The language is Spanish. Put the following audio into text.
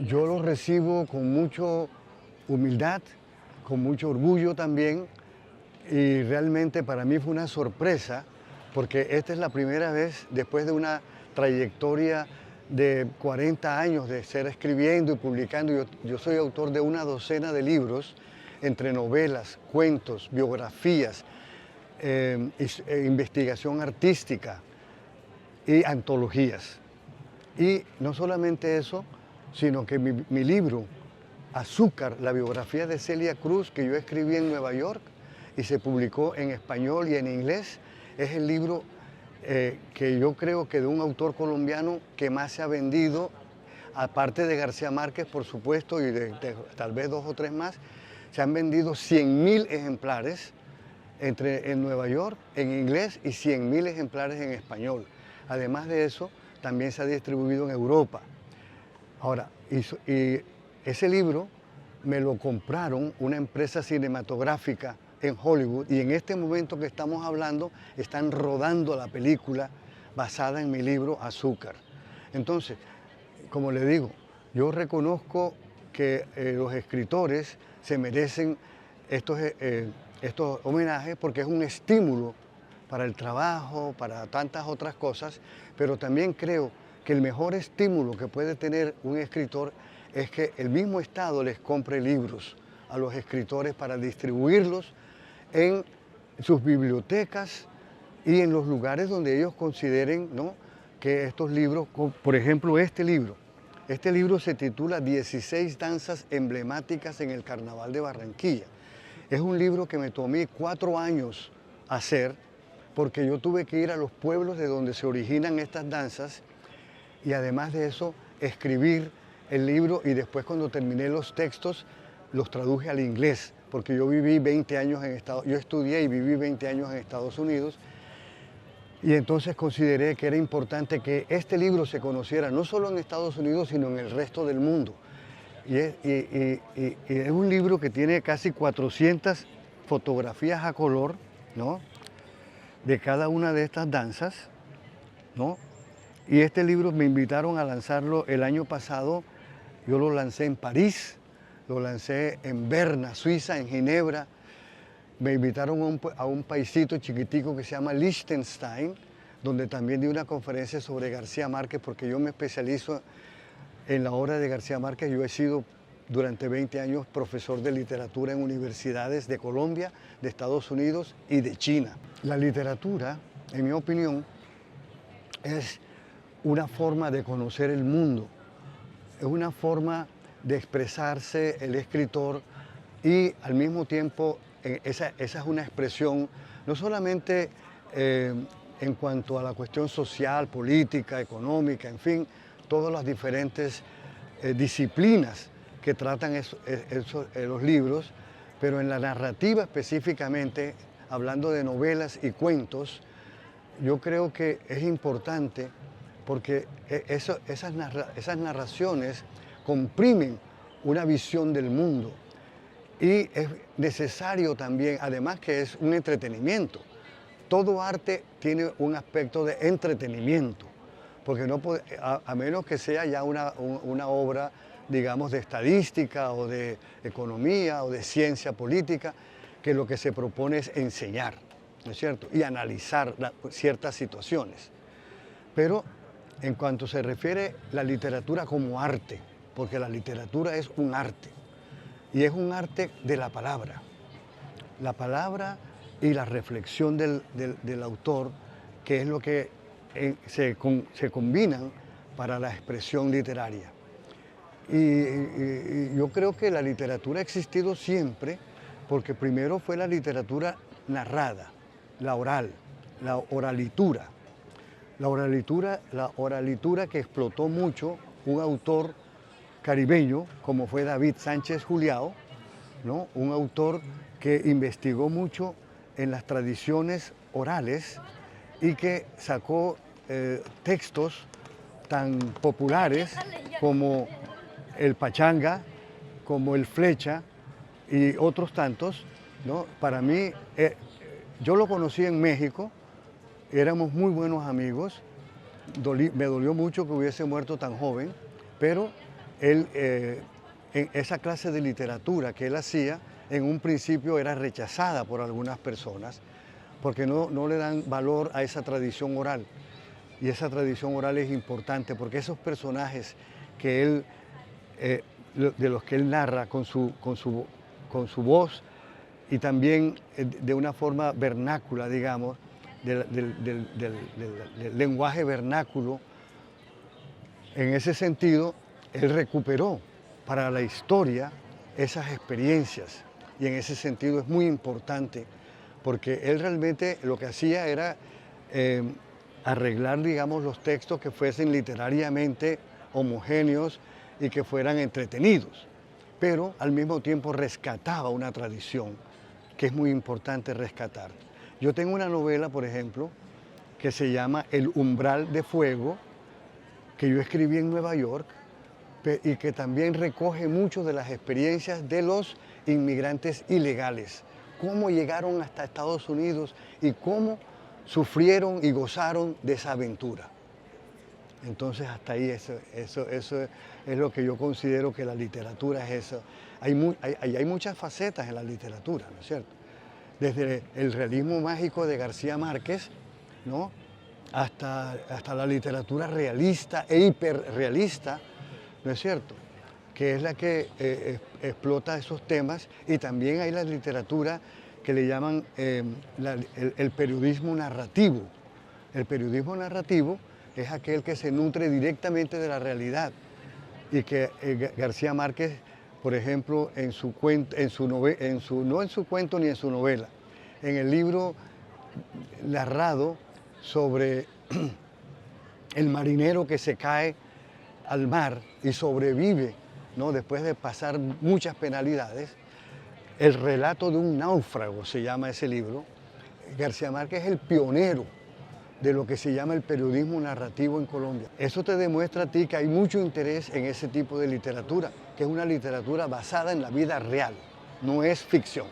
Yo lo recibo con mucha humildad, con mucho orgullo también, y realmente para mí fue una sorpresa, porque esta es la primera vez después de una trayectoria de 40 años de estar escribiendo y publicando. Yo soy autor de una docena de libros, entre novelas, cuentos, biografías, investigación artística y antologías. Y no solamente eso, sino que mi libro, Azúcar, la biografía de Celia Cruz, que yo escribí en Nueva York y se publicó en español y en inglés, es el libro que yo creo que de un autor colombiano que más se ha vendido, aparte de García Márquez, por supuesto, y de tal vez 2 o 3 más. Se han vendido 100.000 ejemplares en Nueva York en inglés y 100.000 ejemplares en español. Además de eso, también se ha distribuido en Europa. Ahora, y ese libro me lo compraron una empresa cinematográfica en Hollywood, y en este momento que estamos hablando están rodando la película basada en mi libro Azúcar. Entonces, como le digo, yo reconozco que los escritores se merecen estos homenajes porque es un estímulo para el trabajo, para tantas otras cosas, pero también creo que el mejor estímulo que puede tener un escritor es que el mismo Estado les compre libros a los escritores para distribuirlos en sus bibliotecas y en los lugares donde ellos consideren, ¿no?, que estos libros, por ejemplo este libro se titula 16 danzas emblemáticas en el Carnaval de Barranquilla. Es un libro que me tomé 4 años hacer, porque yo tuve que ir a los pueblos de donde se originan estas danzas y además de eso escribir el libro, y después cuando terminé los textos los traduje al inglés, porque yo viví 20 años yo estudié y viví 20 años en Estados Unidos, y entonces consideré que era importante que este libro se conociera no solo en Estados Unidos, sino en el resto del mundo. Y es un libro que tiene casi 400 fotografías a color, ¿no?, de cada una de estas danzas, ¿no? Y este libro me invitaron a lanzarlo el año pasado. Yo lo lancé en París, lo lancé en Berna, Suiza, en Ginebra. Me invitaron a un paisito chiquitico que se llama Liechtenstein, donde también di una conferencia sobre García Márquez, porque yo me especializo en la obra de García Márquez. Yo he sido durante 20 años profesor de literatura en universidades de Colombia, de Estados Unidos y de China. La literatura, en mi opinión, es una forma de conocer el mundo, es una forma de expresarse el escritor, y al mismo tiempo esa es una expresión no solamente en cuanto a la cuestión social, política, económica, en fin, todas las diferentes disciplinas que tratan los libros, pero en la narrativa específicamente, hablando de novelas y cuentos, yo creo que es importante porque esas narraciones comprimen una visión del mundo, y es necesario también, además que es un entretenimiento. Todo arte tiene un aspecto de entretenimiento, porque no puede, a menos que sea ya una obra, digamos, de estadística o de economía o de ciencia política, que lo que se propone es enseñar, ¿no es cierto?, y analizar ciertas situaciones. Pero en cuanto se refiere a la literatura como arte, porque la literatura es un arte, y es un arte de la palabra y la reflexión del autor, que es lo que se combinan para la expresión literaria. Y yo creo que la literatura ha existido siempre, porque primero fue la literatura narrada, la oral, la oralitura. La oralitura que explotó mucho un autor caribeño como fue David Sánchez Julião, ¿no?, un autor que investigó mucho en las tradiciones orales y que sacó textos tan populares como el Pachanga, como el Flecha y otros tantos, ¿no? Para mí, yo lo conocí en México, éramos muy buenos amigos, me dolió mucho que hubiese muerto tan joven, pero él, en esa clase de literatura que él hacía, en un principio era rechazada por algunas personas porque no le dan valor a esa tradición oral. Y esa tradición oral es importante porque esos personajes que él, de los que él narra con su voz y también de una forma vernácula, digamos, del lenguaje vernáculo, en ese sentido, él recuperó para la historia esas experiencias y en ese sentido es muy importante porque él realmente lo que hacía era arreglar, digamos, los textos que fuesen literariamente homogéneos y que fueran entretenidos, pero al mismo tiempo rescataba una tradición que es muy importante rescatar. Yo tengo una novela, por ejemplo, que se llama El umbral de fuego, que yo escribí en Nueva York y que también recoge mucho de las experiencias de los inmigrantes ilegales, cómo llegaron hasta Estados Unidos y cómo sufrieron y gozaron de esa aventura. Entonces hasta ahí eso es lo que yo considero que la literatura es eso. Hay muchas facetas en la literatura, ¿no es cierto? Desde el realismo mágico de García Márquez, ¿no? hasta la literatura realista e hiperrealista, ¿no es cierto?, que es la que explota esos temas, y también hay la literatura que le llaman el periodismo narrativo. El periodismo narrativo es aquel que se nutre directamente de la realidad y que García Márquez, por ejemplo, no en su cuento ni en su novela, en el libro narrado sobre el marinero que se cae al mar y sobrevive, ¿no?, después de pasar muchas penalidades, el relato de un náufrago se llama ese libro. García Márquez es el pionero de lo que se llama el periodismo narrativo en Colombia. Eso te demuestra a ti que hay mucho interés en ese tipo de literatura, que es una literatura basada en la vida real, no es ficción.